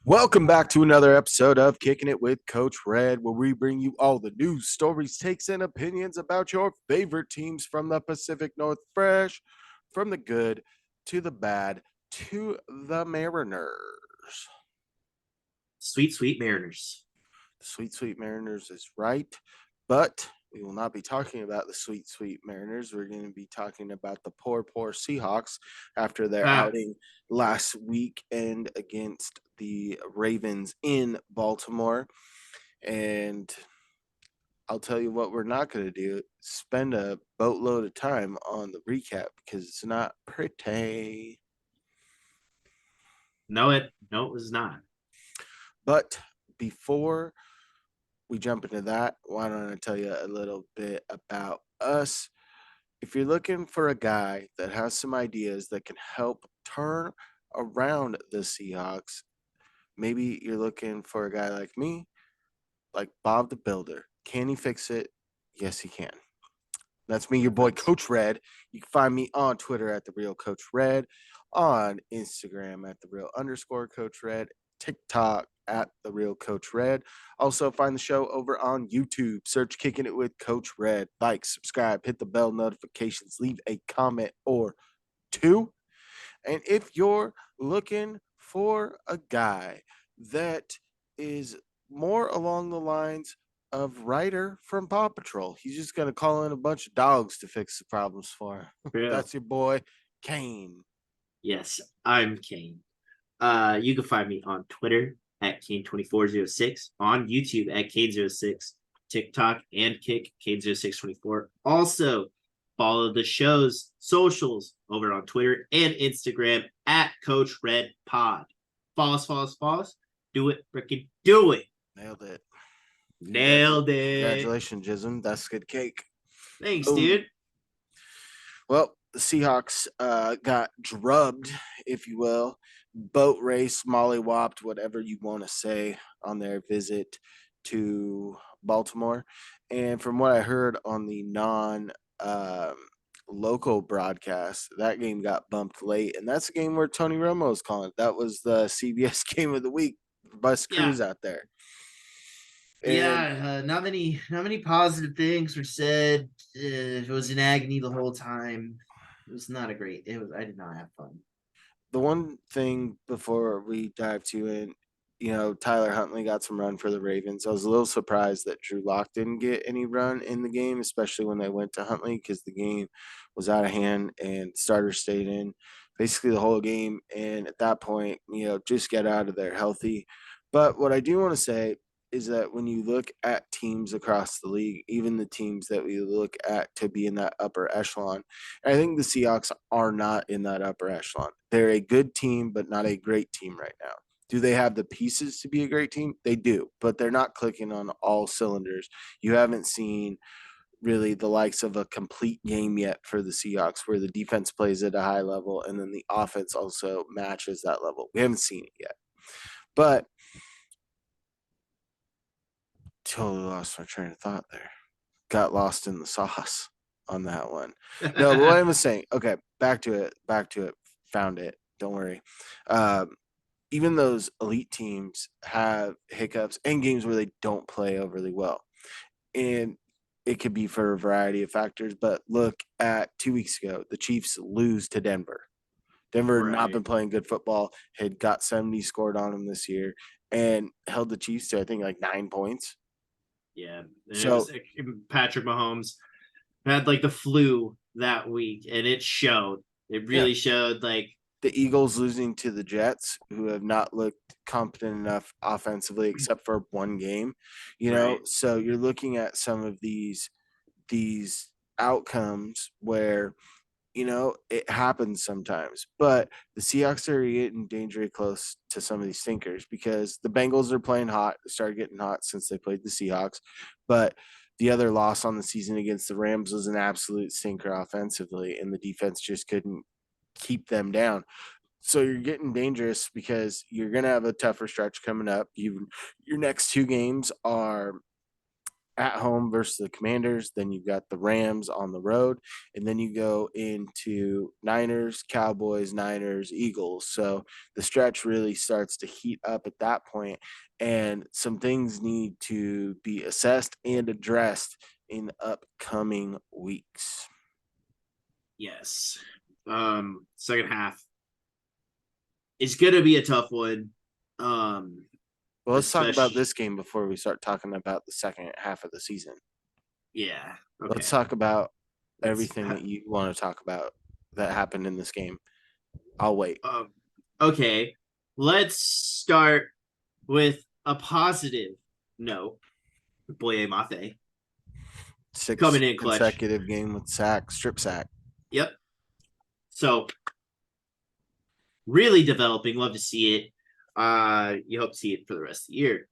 Welcome back to another episode of Kicking It with Coach Red, where we bring you all the news, stories, takes, and opinions about your favorite teams from the Pacific North, fresh from the good to the bad to the Mariners. Sweet, sweet Mariners. Sweet, sweet Mariners is right, but we will not be talking about the sweet, sweet Mariners. We're going to be talking about the poor, poor Seahawks after their Ah, outing last weekend against the Ravens in Baltimore. And I'll tell you what we're not going to do, spend a boatload of time on the recap because it's not pretty. no, it was not. But before we jump into that, why don't I tell you a little bit about us? If you're looking for a guy that has some ideas that can help turn around the Seahawks, maybe you're looking for a guy like me, like Bob the Builder. Can he fix it? Yes, he can. That's me, your boy, Perfect. Coach Red. You can find me on Twitter at the real Coach Red, on Instagram at the real underscore Coach Red, TikTok at the real Coach Red. Also, find the show over on YouTube. Search Kicking It with Coach Red. Like, subscribe, hit the bell notifications, leave a comment or two. And if you're looking for a guy that is more along the lines of Ryder from Paw Patrol, he's just going to call in a bunch of dogs to fix the problems for him. Real. That's your boy, Kane. Yes, I'm Kane. You can find me on Twitter at Kane2406, on YouTube at Kane06, TikTok and Kick Kane0624. Also, follow the show's socials over on Twitter and Instagram at Coach Red Pod. Follow us. Do it, freaking do it. Nailed it. Nailed it. Congratulations, Jism. That's good cake. Thanks, Boom. dude. Well, the Seahawks got drubbed, if you will, boat race, mollywopped, whatever you want to say, on their visit to Baltimore. And from what I heard on the non local broadcast, that game got bumped late. And that's a game where Tony Romo was calling. That was the CBS game of the week. Bus Yeah, crews out there. And not many positive things were said. It was in agony the whole time. It was not a great. It was. I did not have fun. the one thing before we dive to in, Tyler Huntley got some run for the Ravens. I was a little surprised that Drew Lock didn't get any run in the game, especially when they went to Huntley because the game was out of hand and starters stayed in basically the whole game. And at that point, just get out of there healthy. But what I do want to say is that when you look at teams across the league, even the teams that we look at to be in that upper echelon, I think the Seahawks are not in that upper echelon. They're a good team, but not a great team right now. Do they have the pieces to be a great team? They do, but they're not clicking on all cylinders. You haven't seen really the likes of a complete game yet for the Seahawks where the defense plays at a high level and then the offense also matches that level. We haven't seen it yet. But totally lost my train of thought there. Got lost in the sauce on that one. No, but what I was saying, okay, back to it, found it. Don't worry. Um, Even those elite teams have hiccups and games where they don't play overly well. And it could be for a variety of factors, but look at 2 weeks ago, the Chiefs lose to Denver. Denver had not Right. been playing good football, had got 70 scored on them this year, and held the Chiefs to, I think, like 9 points. Yeah. And it was So, Patrick Mahomes had like the flu that week, and it showed. It yeah, really showed. Like, the Eagles losing to the Jets, who have not looked competent enough offensively except for one game, right. So you're looking at some of these outcomes where it happens sometimes. But the Seahawks are getting dangerously close to some of these thinkers because the Bengals are playing hot. They started getting hot since they played the Seahawks, but the other loss on the season against the Rams was an absolute stinker offensively, and the defense just couldn't keep them down. So you're getting dangerous because you're going to have a tougher stretch coming up. Your next two games are at home versus the Commanders. Then you've got the Rams on the road. And then you go into Niners, Cowboys, Niners, Eagles. So the stretch really starts to heat up at that point, and some things need to be assessed and addressed in upcoming weeks. Yes. Second half is gonna be a tough one. Well, let's talk about Especially this game before we start talking about the second half of the season. yeah. Let's Okay. talk about Let's everything that you want to talk about that happened in this game. I'll wait. okay. Let's start with a positive note. Boye Mafe Six coming in clutch. consecutive game with strip sack. Yep. So really developing. Love to see it. You hope to see it for the rest of the year.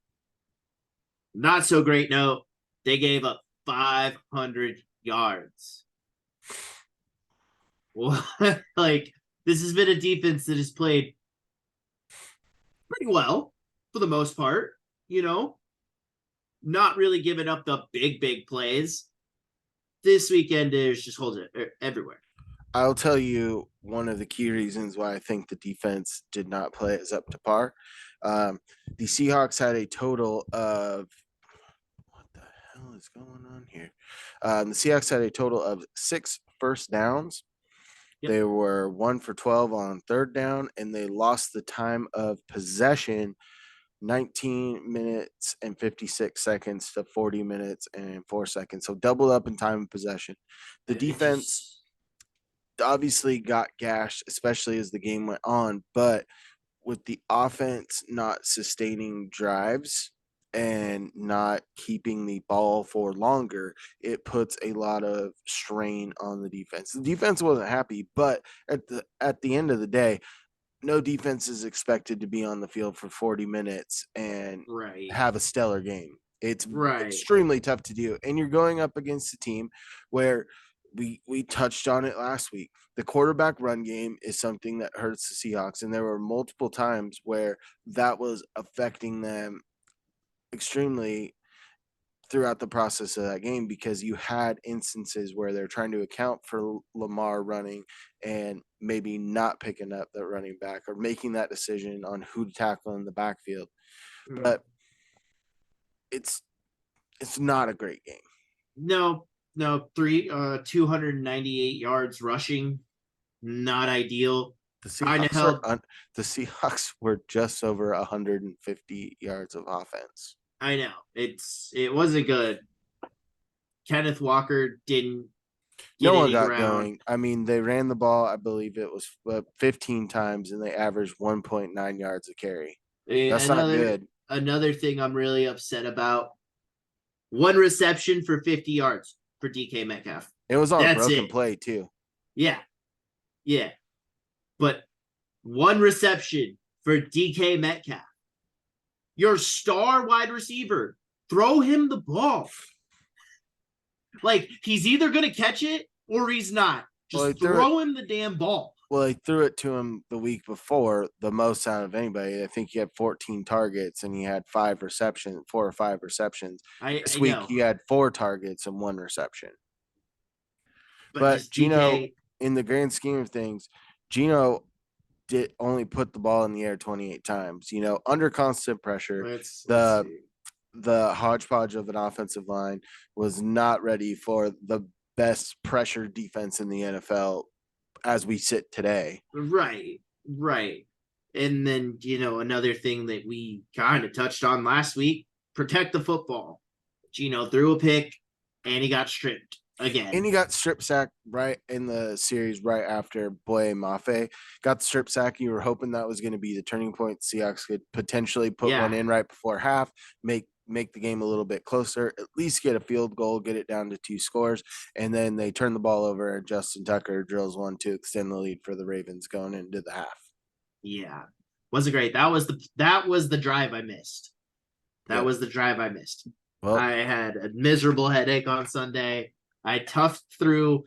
Not so great note. They gave up 500 yards. Well, like this has been a defense that has played pretty well for the most part. You know, not really giving up the big plays. This weekend is just holds it everywhere. I'll tell you one of the key reasons why I think the defense did not play as up to par. The Seahawks had a total of what the hell is going on here? The Seahawks had a total of 6 first downs. Yep. They were 1 for 12 on third down, and they lost the time of possession 19 minutes and 56 seconds to 40 minutes and 4 seconds. So double up in time of possession. The defense obviously got gashed, especially as the game went on, but with the offense not sustaining drives and not keeping the ball for longer, it puts a lot of strain on the defense. The defense wasn't happy, but at the end of the day, no defense is expected to be on the field for 40 minutes and right, have a stellar game. It's right. extremely tough to do. And you're going up against a team where we touched on it last week. The quarterback run game is something that hurts the Seahawks, and there were multiple times where that was affecting them extremely throughout the process of that game, because you had instances where they're trying to account for Lamar running and maybe not picking up the running back or making that decision on who to tackle in the backfield. Mm. But it's not a great game. No, 298 yards rushing, not ideal. The Kind of Seahawks held. the Seahawks were just over 150 yards of offense. I know it wasn't good. Kenneth Walker didn't No get one any got ground. going. I mean, they ran the ball, I believe it was 15 times, and they averaged 1.9 yards a carry. That's not Another good. another thing I'm really upset about. One reception for 50 yards for DK Metcalf. It was on a That's broken it. play, too. Yeah. Yeah. But one reception for DK Metcalf. Your star wide receiver. Throw him the ball. Like, he's either going to catch it or he's not. Just throw him the damn ball. Well, they threw it to him the week before, the most out of anybody. I think he had 14 targets and he had 4 or 5 receptions. This I week know. he had 4 targets and 1 reception. But But just Gino, DK. in the grand scheme of things, Gino did only put the ball in the air 28 times. Under constant pressure, Let's the see. the hodgepodge of an offensive line was not ready for the best pressure defense in the NFL as we sit today. Right. And then, another thing that we kind of touched on last week, protect the football. Gino threw a pick and he got stripped again. And he got strip sacked right in the series right after Boye Mafe got the strip sack. You were hoping that was going to be the turning point. Seahawks could potentially put one in right before half, make the game a little bit closer, at least get a field goal, get it down to 2 scores. And then they turn the ball over and Justin Tucker drills one to extend the lead for the Ravens going into the half. Yeah. Wasn't great. That was the drive I missed. Was the drive I missed. Well, I had a miserable headache on Sunday. I toughed through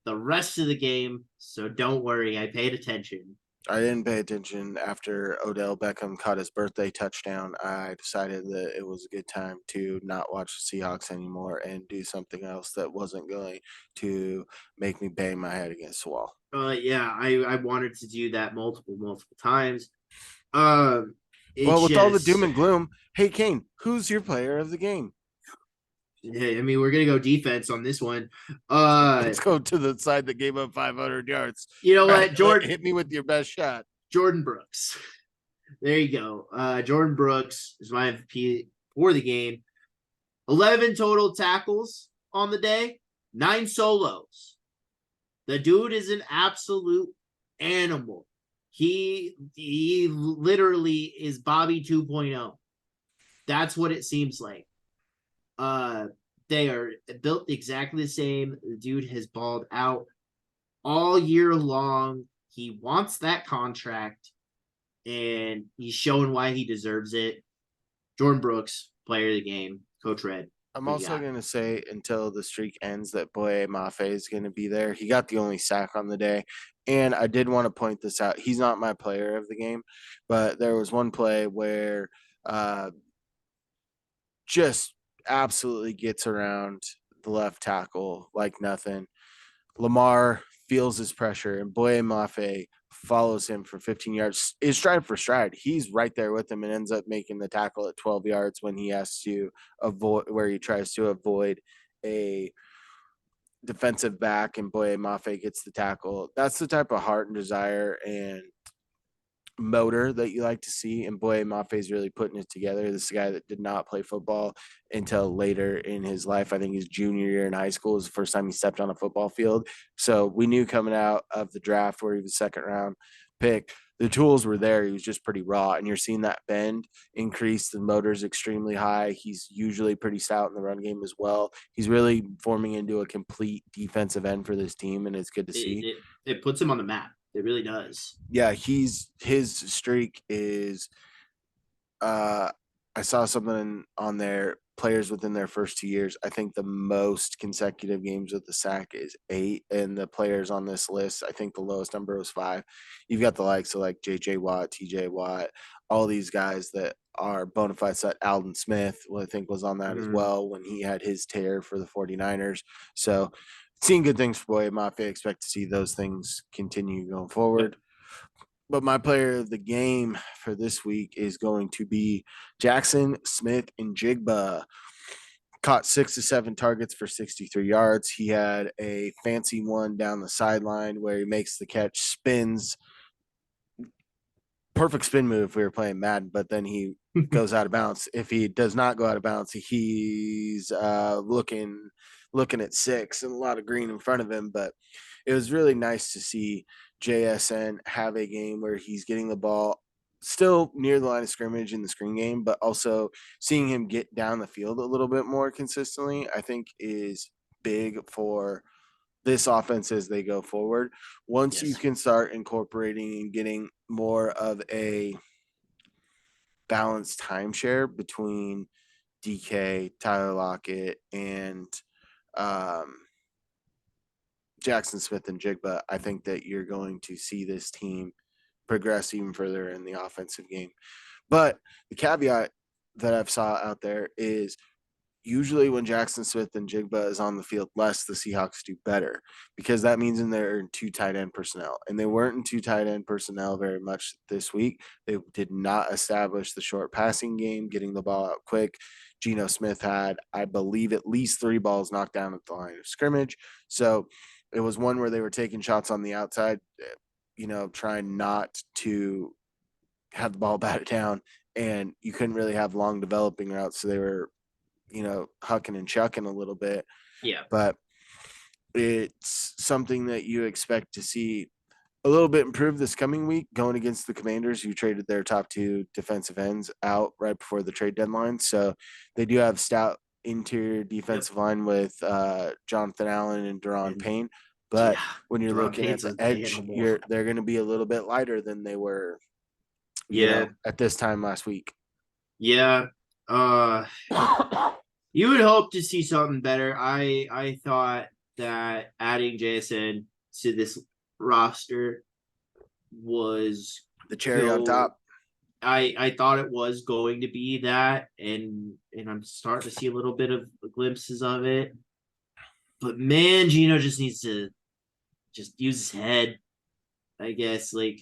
the rest of the game, so don't worry. I paid attention. I didn't pay attention after Odell Beckham caught his birthday touchdown. I decided that it was a good time to not watch the Seahawks anymore and do something else that wasn't going to make me bang my head against the wall. Yeah, I wanted to do that multiple times. Um, Well, it's with all the doom just, and gloom, hey Kane, who's your player of the game? hey, I mean, we're gonna go defense on this one. Uh, Let's go to the side that gave up 500 yards. you know All right, what, Jordan hit me with your best shot. Jordan Brooks. There you go. Jordan Brooks is my MVP for the game. 11 total tackles on the day, 9 solos. The dude is an absolute animal. He literally is Bobby 2.0. That's what it seems like. Uh, they are built exactly the same. The dude has balled out all year long. He wants that contract, and he's showing why he deserves it. Jordan Brooks, player of the game. Coach Red, I'm who you also got? going to say until the streak ends that Boye Mafe is going to be there. He got the only sack on the day. And I did want to point this out. He's not my player of the game, but there was one play where uh, just absolutely gets around the left tackle like nothing. Lamar feels his pressure, and Boye Mafe follows him for 15 yards. Is stride for stride. He's right there with him and ends up making the tackle at 12 yards when he has to avoid, where he tries to avoid a defensive back, and Boye Mafe gets the tackle. That's the type of heart and desire and motor that you like to see. And boy, Maffe's really putting it together. This is a guy that did not play football until later in his life. I think his junior year in high school was the first time he stepped on a football field. So we knew coming out of the draft where he was second round pick, the tools were there. He was just pretty raw. And you're seeing that bend increase. The motor's extremely high. He's usually pretty stout in the run game as well. He's really forming into a complete defensive end for this team, and it's good to It, see. it, it puts him on the map. It really does. Yeah, his streak is I saw something on there. Players within their first 2 years, I think the most consecutive games with the sack is 8, and the players on this list, I think the lowest number was 5. You've got the likes of like J.J. Watt, T.J. Watt, all these guys that are bona fide set. Alden Smith, I think, was on that as Mm, well when he had his tear for the 49ers. So, seeing good things for Boye Mafe. Expect to see those things continue going yep. forward. But my player of the game for this week is going to be Jackson Smith and Jigba. Caught 6 to 7 targets for 63 yards. He had a fancy one down the sideline where he makes the catch, spins, perfect spin move if we were playing Madden, but then he goes out of bounds. If he does not go out of bounds, he's looking at 6 and a lot of green in front of him. But it was really nice to see JSN have a game where he's getting the ball still near the line of scrimmage in the screen game, but also seeing him get down the field a little bit more consistently, I think is big for this offense as they go forward. Once you Yes. can start incorporating and getting more of a balanced timeshare between DK, Tyler Lockett, and um, Jackson Smith and Jigba, I think that you're going to see this team progress even further in the offensive game. But the caveat that I've saw out there is usually when Jackson Smith and Jigba is on the field less, the Seahawks do better because that means they're in 2 tight end personnel. And they weren't in 2 tight end personnel very much this week. They did not establish the short passing game, getting the ball out quick. Geno Smith had, I believe, at least 3 balls knocked down at the line of scrimmage. So it was one where they were taking shots on the outside, trying not to have the ball batted down. And you couldn't really have long developing routes. So they were hucking and chucking a little bit, Yeah. but it's something that you expect to see a little bit improved this coming week going against the Commanders, who traded their top 2 defensive ends out right before the trade deadline. So they do have stout interior Yep. defensive line with Jonathan Allen and Deron And Payne. yeah, But when you're Deron looking at Payne's the an edge, animal. they're going to be a little bit lighter than they were, Yeah. at this time last week. Yeah. Uh, you would hope to see something better. I thought that adding JSN to this roster was The cherry on go top. I thought it was going to be that, and I'm starting to see a little bit of glimpses of it. But man, Gino just needs to just use his head, I guess. Like,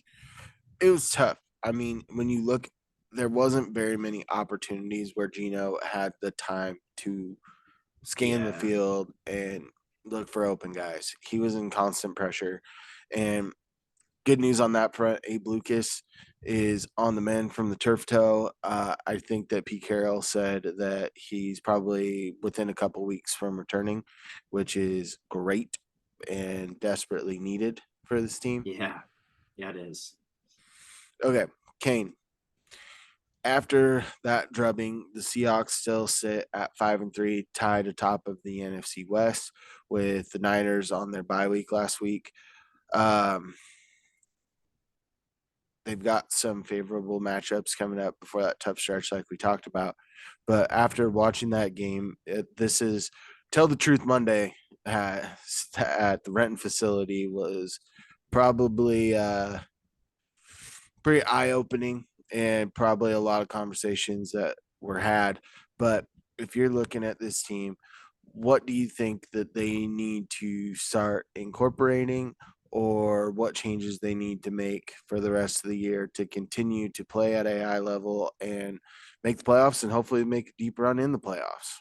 It was tough. I mean, when you look, there wasn't very many opportunities where Gino had the time to scan the yeah, field and look for open guys. He was in constant pressure. And good news on that front, Abe Lucas is on the mend from the turf toe. I think that Pete Carroll said that he's probably within a couple weeks from returning, which is great and desperately needed for this team. yeah, yeah, it is. Okay, Kane. After that drubbing, the Seahawks still sit at 5-3, tied atop of the NFC West with the Niners on their bye week last week. Um, they've got some favorable matchups coming up before that tough stretch, like we talked about. But after watching that game, this is Tell the Truth Monday at the Renton facility was probably pretty eye opening and probably a lot of conversations that were had. But if you're looking at this team, what do you think that they need to start incorporating, or what changes they need to make for the rest of the year to continue to play at a high level and make the playoffs and hopefully make a deep run in the playoffs?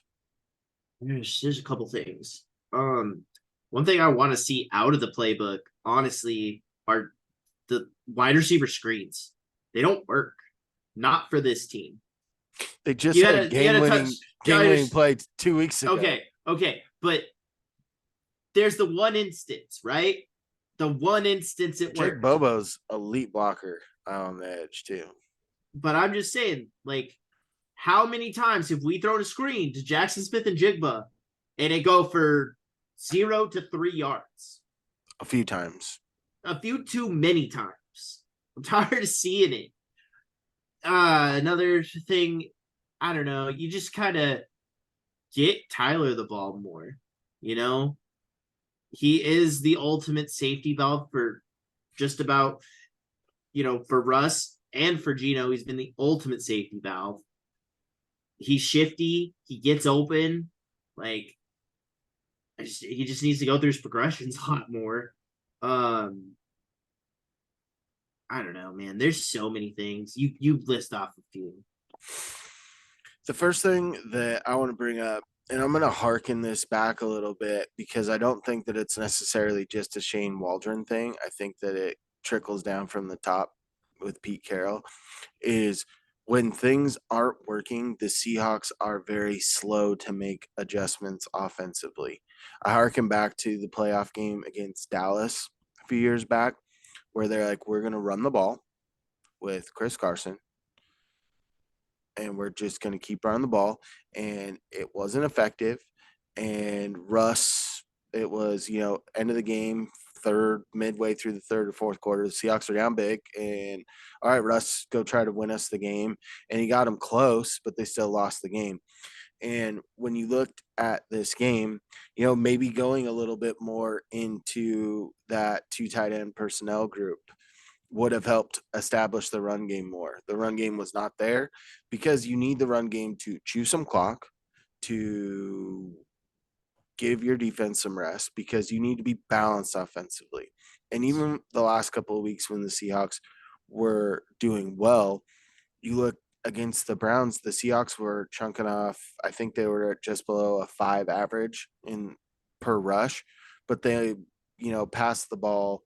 There's a couple things. Um, One thing I want to see out of the playbook, honestly, are the wide receiver screens. They don't work. Not for this team. They just had You had a touch. game winning play 2 weeks ago. Okay, okay, but there's the one instance, right? The one instance it Jake worked. Bobo's elite blocker on the edge too. But I'm just saying, like, how many times have we thrown a screen to Jackson Smith and Jigba and it go for 0 to 3 yards? A few times. A few too many times. I'm tired of seeing it. Another thing, I don't know. You just kind of get Tyler the ball more. You know, he is the ultimate safety valve for just about, for Russ and for Gino. He's been the ultimate safety valve. He's shifty. He gets open. Like, he just needs to go through his progressions a lot more. Um, I don't know, man. There's so many things. You list off a few. The first thing that I want to bring up, and I'm going to harken this back a little bit because I don't think that it's necessarily just a Shane Waldron thing. I think that it trickles down from the top with Pete Carroll, is when things aren't working, the Seahawks are very slow to make adjustments offensively. I harken back to the playoff game against Dallas a few years back where they're like, we're going to run the ball with Chris Carson and we're just going to keep running the ball. And it wasn't effective. And Russ, it was, end of the game, midway through the third or fourth quarter, the Seahawks are down big. And all right, Russ, go try to win us the game. And he got them close, but they still lost the game. And when you looked at this game, maybe going a little bit more into that two tight end personnel group would have helped establish the run game more. The run game was not there because you need the run game to chew some clock, to give your defense some rest, because you need to be balanced offensively. And even the last couple of weeks when the Seahawks were doing well, you look against the Browns, the Seahawks were chunking off. I think they were at just below a 5 average in per rush, but they, passed the ball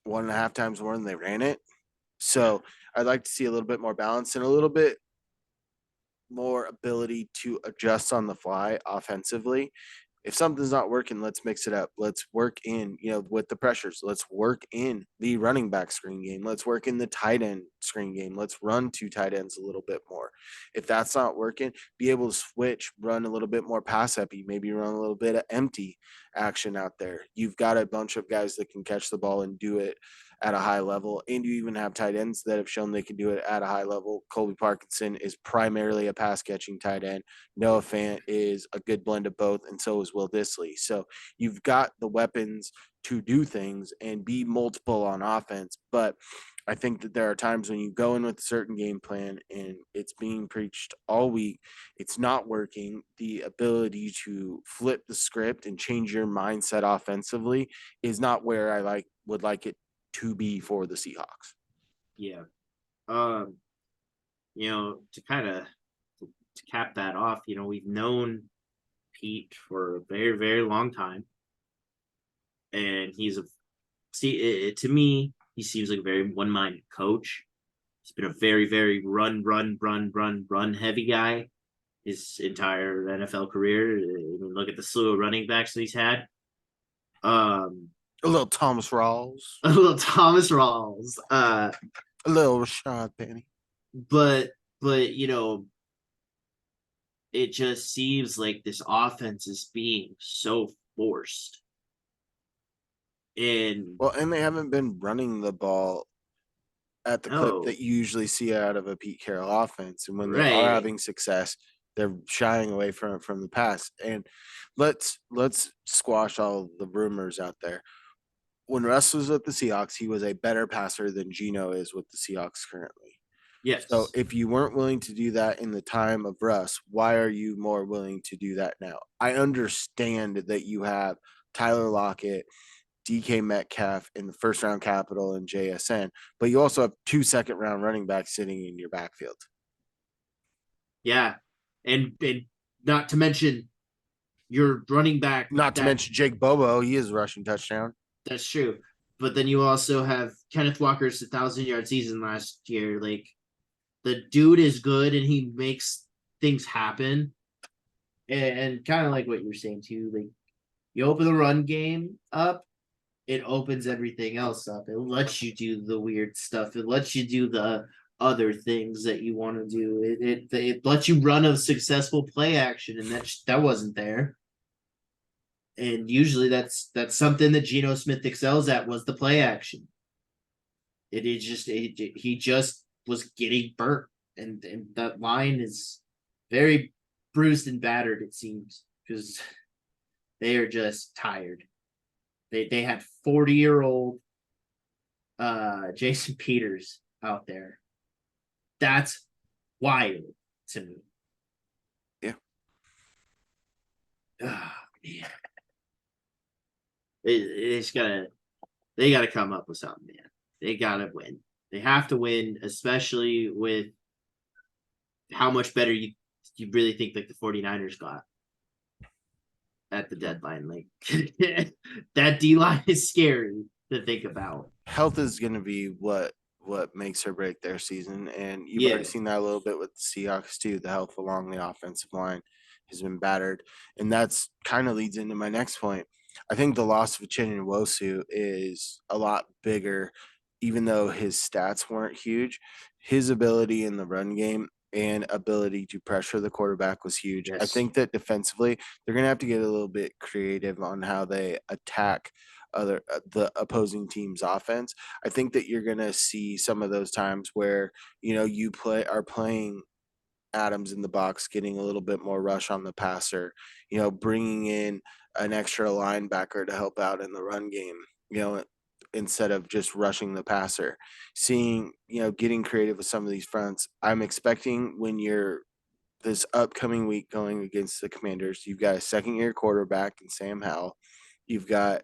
1.5 times more than they ran it. Yeah. So I'd like to see a little bit more balance and a little bit more ability to adjust on the fly offensively. If something's not working, let's mix it up. Let's work in, with the pressures. Let's work in the running back screen game. Let's work in the tight end screen game. Let's run two tight ends a little bit more. If that's not working, be able to switch, run a little bit more pass happy, maybe run a little bit of empty action out there. You've got a bunch of guys that can catch the ball and do it at a high level, and you even have tight ends that have shown they can do it at a high level. Colby Parkinson is primarily a pass catching tight end. Noah Fant is a good blend of both, and so is Will Disley. So you've got the weapons to do things and be multiple on offense. But I think that there are times when you go in with a certain game plan and it's being preached all week, it's not working. The ability to flip the script and change your mindset offensively is not where I would like it to be for the Seahawks. Yeah. Um, to kind of to cap that off, we've known Pete for a very, very long time. And to me, he seems like a very one-minded coach. He's been a very, very run heavy guy his entire NFL career. I mean, look at the slew of running backs that he's had. A little Thomas Rawls, A little Thomas Rawls. a little Rashad Penny. But it just seems like this offense is being so forced. And And they haven't been running the ball at the clip no, that you usually see out of a Pete Carroll offense. And when they are right. having success, they're shying away from the pass. And let's squash all the rumors out there. When Russ was with the Seahawks, he was a better passer than Geno is with the Seahawks currently. So Yes. if you weren't willing to do that in the time of Russ, why are you more willing to do that now? I understand that you have Tyler Lockett, DK Metcalf in the first round capital and JSN, but you also have 2 second-round running backs sitting in your backfield. Yeah. And not to mention your running back Not to mention Jake Bobo, he is rushing touchdown. that's true. But then you also have Kenneth Walker's 1,000-yard season last year. Like the dude is good and he makes things happen. And kind of like what you're saying too, like you open the run game up, it opens everything else up. It lets you do the weird stuff. It lets you do the other things that you want to do. It lets you run a successful play action, and that wasn't there. And usually that's something that Geno Smith excels at was the play action. He just was getting burnt, and that line is very bruised and battered. It seems because they are just tired. They had 40-year-old Jason Peters out there. That's wild to me. Yeah. Oh, man. They gotta come up with something, man. They gotta win. They have to win, especially with how much better you really think like the 49ers got at the deadline. Like that D line is scary to think about. Health is going to be what makes or break their season, and you've already Yeah. seen that a little bit with the Seahawks too. The health along the offensive line has been battered, and that's kind of leads into my next point. I think the loss of Uchenna Nwosu is a lot bigger, even though his stats weren't huge. His ability in the run game and ability to pressure the quarterback was huge. I Yes. think that defensively, they're going to have to get a little bit creative on how they attack the opposing team's offense. I think that you're going to see some of those times where you are playing Adams in the box, getting a little bit more rush on the passer, bringing in an extra linebacker to help out in the run game, instead of just rushing the passer, seeing, getting creative with some of these fronts. I'm expecting when you're this upcoming week going against the Commanders, you've got a second year quarterback in Sam Howell. You've got,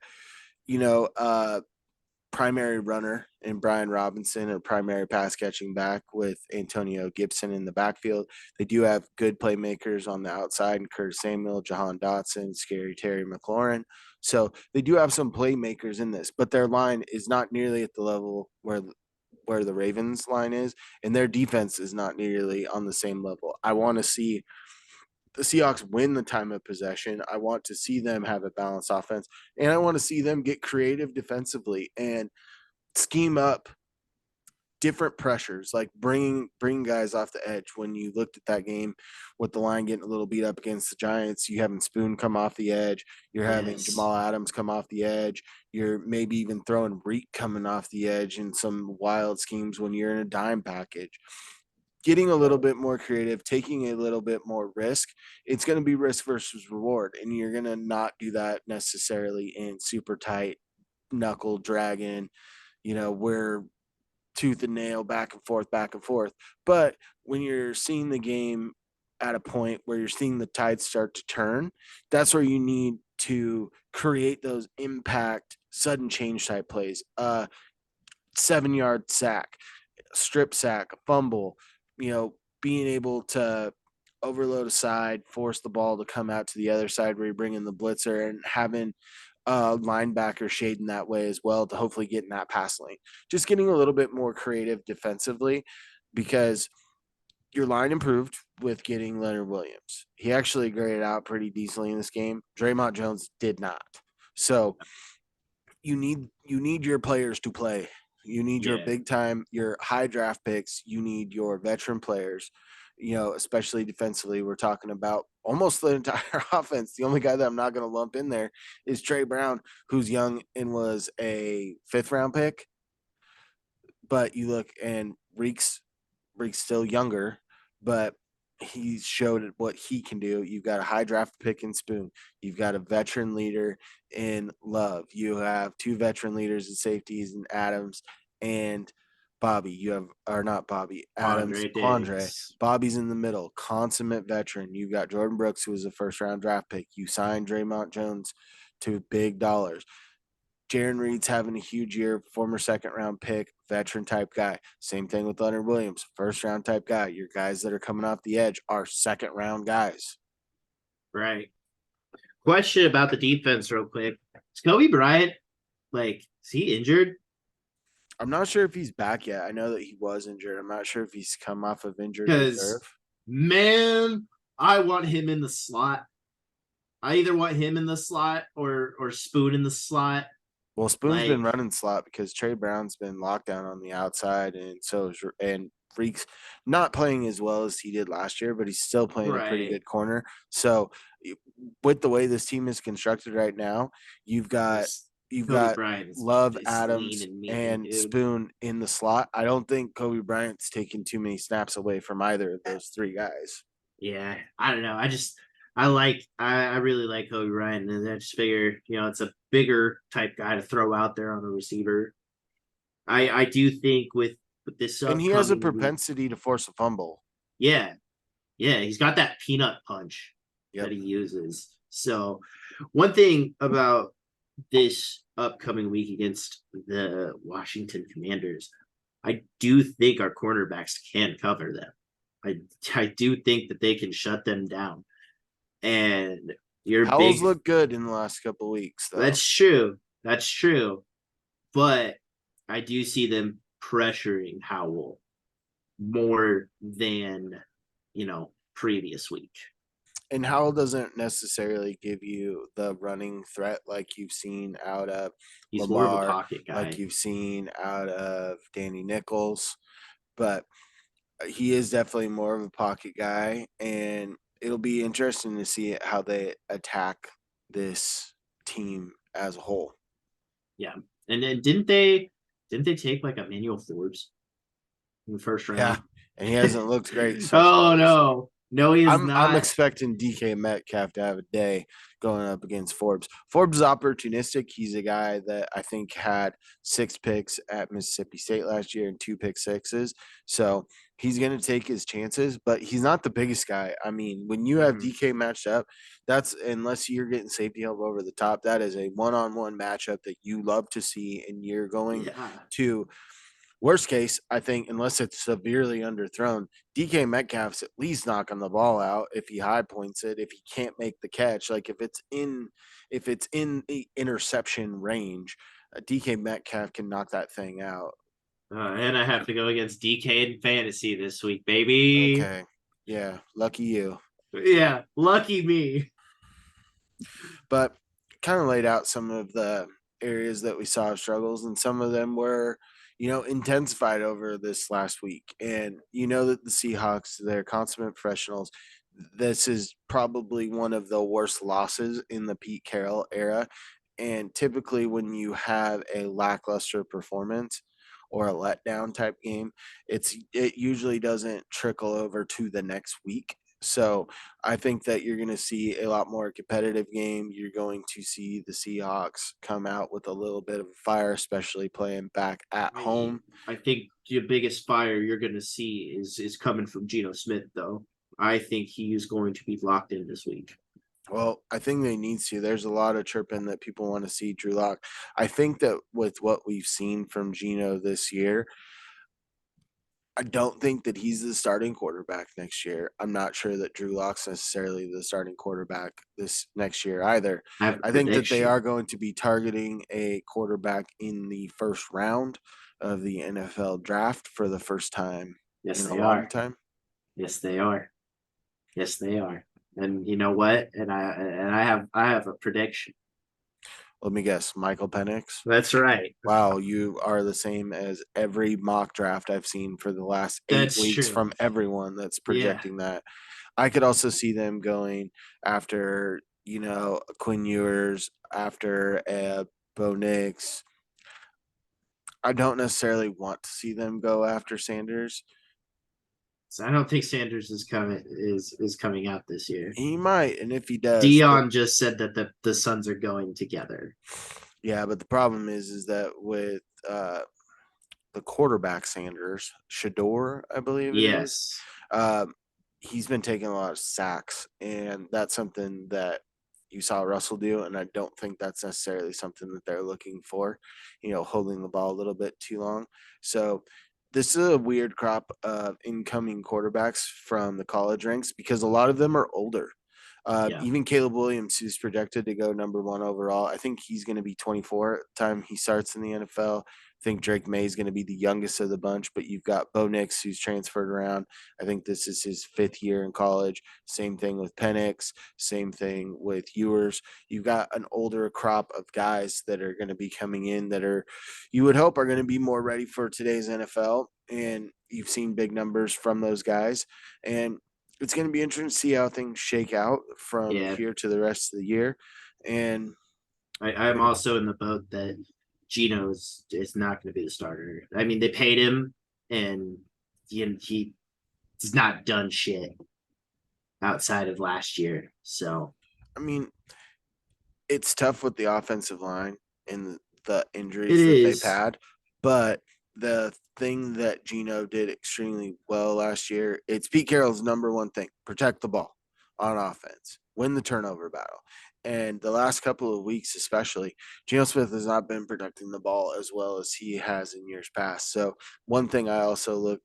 primary runner in Brian Robinson or primary pass catching back with Antonio Gibson in the backfield. They do have good playmakers on the outside and Curtis Samuel, Jahan Dotson, Scary Terry McLaurin. So they do have some playmakers in this, but their line is not nearly at the level where the Ravens line is, and their defense is not nearly on the same level. I want to see the Seahawks win the time of possession. I want to see them have a balanced offense, and I want to see them get creative defensively and scheme up different pressures, like bringing guys off the edge. When you looked at that game with the line getting a little beat up against the Giants, you having Spoon come off the edge, you're having Yes. Jamal Adams come off the edge, you're maybe even throwing Reek coming off the edge in some wild schemes when you're in a dime package. Getting a little bit more creative, taking a little bit more risk, it's going to be risk versus reward. And you're going to not do that necessarily in super tight knuckle dragon, where tooth and nail, back and forth, back and forth. But when you're seeing the game at a point where you're seeing the tide start to turn, that's where you need to create those impact, sudden change type plays. 7-yard sack, strip sack, a fumble, being able to overload a side, force the ball to come out to the other side where you bring in the blitzer, and having linebacker shading that way as well to hopefully get in that pass lane. Just getting a little bit more creative defensively, because your line improved with getting Leonard Williams. He actually graded out pretty decently in this game. Draymond Jones did not. So you need your players to play. You need your Yeah. big time, your high draft picks. You need your veteran players. Especially defensively, we're talking about almost the entire offense. The only guy that I'm not going to lump in there is Trey Brown, who's young and was a 5th-round pick. But you look, and Reek's still younger, but he showed what he can do. You've got a high draft pick in Spoon. You've got a veteran leader in Love. You have 2 veteran leaders in safeties in Adams and Bobby. You have, or not Bobby, Adams, Andre Quandre. Diggs. Bobby's in the middle, consummate veteran. You've got Jordan Brooks, who was a 1st-round draft pick. You signed Draymond Jones to big dollars. Jaron Reed's having a huge year, former 2nd-round pick, veteran type guy. Same thing with Leonard Williams, 1st-round type guy. Your guys that are coming off the edge are 2nd-round guys. Right. Question about the defense, real quick. Is Kobe Bryant, is he injured? I'm not sure if he's back yet. I know that he was injured. I'm not sure if he's come off of injured reserve. Because, man, I want him in the slot. I either want him in the slot or Spoon in the slot. Well, Spoon's been running slot because Trey Brown's been locked down on the outside, and Freak's not playing as well as he did last year, but he's still playing a pretty Right. good corner. So, with the way this team is constructed right now, you've got Kobe Bryant Love, is lean Adams, and mean, and dude. Spoon in the slot. I don't think Kobe Bryant's taking too many snaps away from either of those 3 guys. Yeah, I don't know. I really like Kobe Bryant, and I just figure, it's a bigger type guy to throw out there on a receiver. I do think with this And he has a upcoming week, propensity to force a fumble. yeah, he's got that peanut punch Yep. that he uses. So, one thing about this upcoming week against the Washington Commanders, I do think our cornerbacks can cover them. I do think that they can shut them down. And Howell's looked good in the last couple of weeks, though. That's true. That's true. But I do see them pressuring Howell more than, previous week. And Howell doesn't necessarily give you the running threat like you've seen out of He's Lamar, more of a pocket guy. like you've seen out of Danny Nichols. But he is definitely more of a pocket guy, and it'll be interesting to see how they attack this team as a whole. Yeah. And then didn't they take Emmanuel Forbes in the 1st round? Yeah, and he hasn't looked great so far. No. No, he is I'm not. expecting DK Metcalf to have a day going up against Forbes. Forbes is opportunistic. He's a guy that I think had 6 picks at Mississippi State last year and 2 pick sixes. So he's going to take his chances, but he's not the biggest guy. I mean, when you have DK matched up, that's, unless you're getting safety help over the top, that is a one-on-one matchup that you love to see, and you're going to – worst case, I think, unless it's severely underthrown, DK Metcalf's at least knocking the ball out if he high points it. If he can't make the catch, like if it's in the interception range, DK Metcalf can knock that thing out. And I have to go against DK in fantasy this week, baby. Okay, yeah, lucky you. Yeah, lucky me. But kind of laid out some of the areas that we saw struggles, and some of them were, intensified over this last week. And you know that the Seahawks, they're consummate professionals. This is probably one of the worst losses in the Pete Carroll era. And typically, when you have a lackluster performance or a letdown type game, it usually doesn't trickle over to the next week. So I think that you're going to see a lot more competitive game. You're going to see the Seahawks come out with a little bit of fire, especially playing back at home. I think the biggest fire you're going to see is coming from Geno Smith, though. I think he is going to be locked in this week. Well, I think they need to. There's a lot of chirping that people want to see Drew Lock. I think that with what we've seen from Geno this year, I don't think that he's the starting quarterback next year. I'm not sure that Drew Lock's necessarily the starting quarterback this next year either. I have a I think that they prediction. are going to be targeting a quarterback in the first round of the NFL draft for the first time Yes, in a they long are. time. Yes, they are. Yes, they are. And you know what? And I have a prediction. Let me guess, Michael Penix. That's right. Wow, you are the same as every mock draft I've seen for the last eight That's weeks true. from everyone that's Yeah. projecting that. I could also see them going after, Quinn Ewers, after Bo Nix. I don't necessarily want to see them go after Sanders. So I don't think Sanders is coming out this year. He might, and if he does, Dion just said that the Suns are going together. yeah, but the problem is that with the quarterback Sanders, Shador, I believe it is. Yes. Um, he's been taking a lot of sacks, and that's something that you saw Russell do, and I don't think that's necessarily something that they're looking for, holding the ball a little bit too long. So this is a weird crop of incoming quarterbacks from the college ranks because a lot of them are older. Yeah. Even Caleb Williams, who's projected to go number one overall, I think he's going to be 24 at the time he starts in the NFL. I think Drake May is going to be the youngest of the bunch, but you've got Bo Nix, who's transferred around. I think this is his fifth year in college. Same thing with Penix. Same thing with Ewers. You've got an older crop of guys that are going to be coming in that you would hope, are going to be more ready for today's NFL. And you've seen big numbers from those guys. And it's going to be interesting to see how things shake out from Yeah. here to the rest of the year. And, I'm also in the boat that Gino is not going to be the starter. I mean, they paid him, and he's not done shit outside of last year. So I mean, it's tough with the offensive line and the it injuries that they've is. had, but the thing that Gino did extremely well last year, it's Pete Carroll's number one thing: protect the ball on offense, win the turnover battle. And the last couple of weeks, especially, Geno Smith has not been protecting the ball as well as he has in years past. So, one thing I also look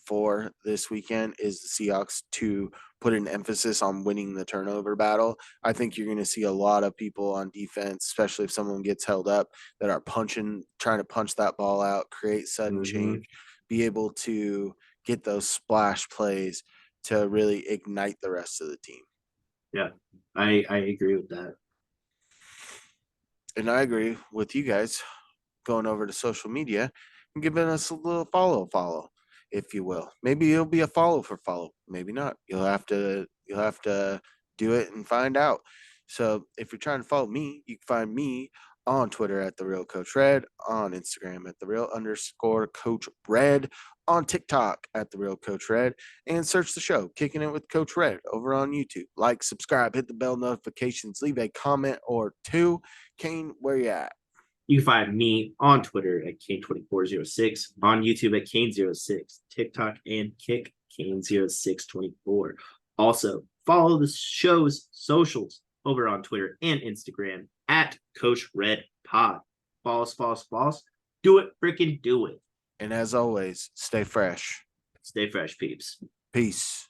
for this weekend is the Seahawks to put an emphasis on winning the turnover battle. I think you're going to see a lot of people on defense, especially if someone gets held up, that are trying to punch that ball out, create sudden Mm-hmm. change, be able to get those splash plays to really ignite the rest of the team. Yeah, I agree with that. And I agree with you guys going over to social media and giving us a little follow, if you will. Maybe it'll be a follow for follow. Maybe not. You'll have to do it and find out. So if you're trying to follow me, you can find me on Twitter at the real Coach Red, on Instagram at the real underscore Coach Red, on TikTok at the real Coach Red, and search the show Kicking It with Coach Red over on YouTube. Like, subscribe, hit the bell notifications, leave a comment or two. Kane, where you at? You can find me on Twitter at Kane2406, on YouTube at Kane06, TikTok and Kick Kane0624. Also, follow the show's socials over on Twitter and Instagram at Coach Red Pod. False. Do it, freaking do it. And as always, stay fresh. Stay fresh, peeps. Peace.